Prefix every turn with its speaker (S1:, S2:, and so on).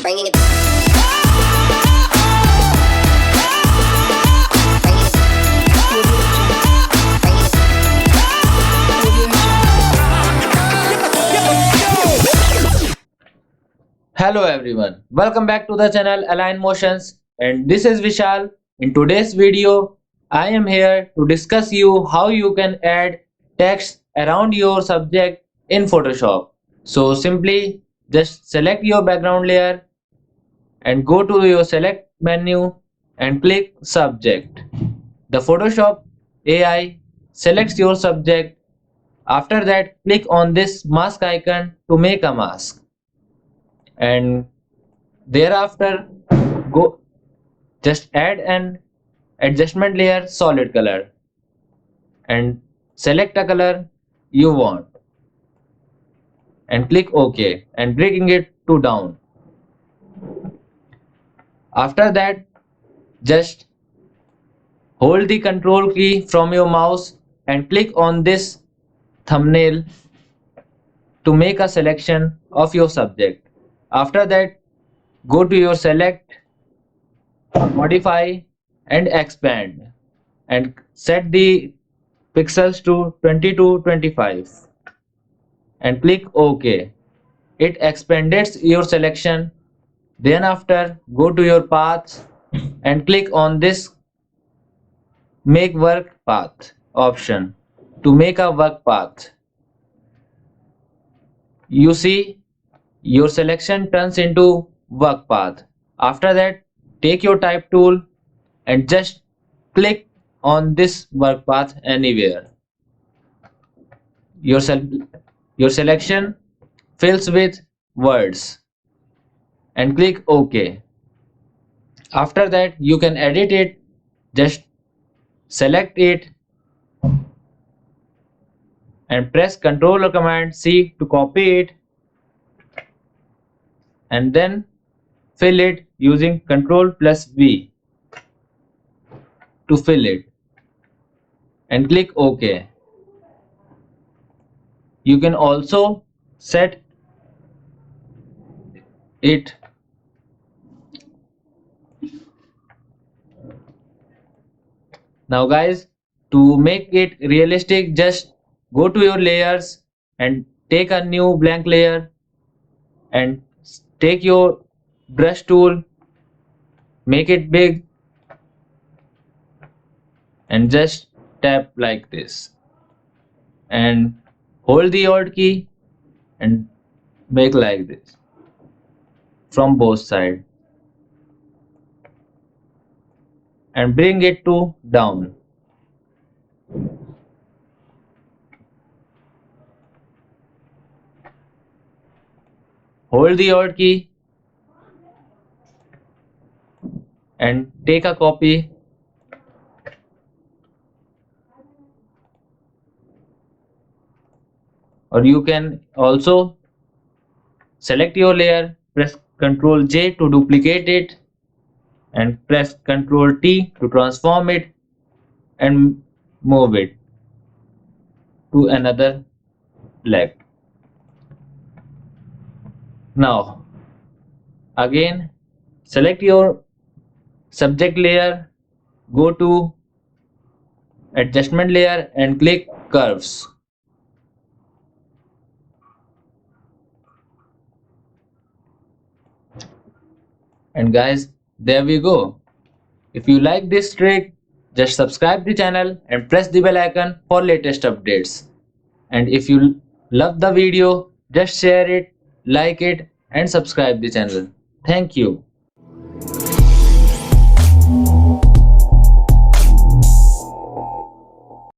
S1: bringing it.
S2: Hello everyone, welcome back to the channel Align Motions, and this is Vishal. In today's video, I am here to discuss you how you can add text around your subject in Photoshop. So simply just select your background layer and go to your select menu and click subject. The Photoshop AI selects your subject. After that, click on this mask icon to make a mask, and thereafter go just add an adjustment layer solid color and select a color you want and click OK and bring it to down. After that, just hold the control key from your mouse and click on this thumbnail to make a selection of your subject. After that, go to your select, modify and expand and set the pixels to 20 to 25 and click OK. It expanded your selection. Then after, go to your path and click on this make work path option to make a work path. You see your selection turns into work path. After that, take your type tool and just click on this work path anywhere. Your, your selection fills with words and click OK. After that, you can edit it. Just select it and press Ctrl or Command C to copy it, and then fill it using Ctrl plus V to fill it and click OK. You can also set it. Now guys, to make it realistic, just go to your layers and take a new blank layer and take your brush tool, make it big and just tap like this and hold the alt key and make like this from both sides and bring it to down. Hold the alt key and take a copy or you can also select your layer, press Ctrl J to duplicate it and press Ctrl T to transform it and move it to another leg. Now again select your subject layer, go to adjustment layer and click curves. And guys, there we go. If you like this trick, just subscribe the channel and press the bell icon for latest updates. And if you love the video, just share it, like it and subscribe the channel. Thank you.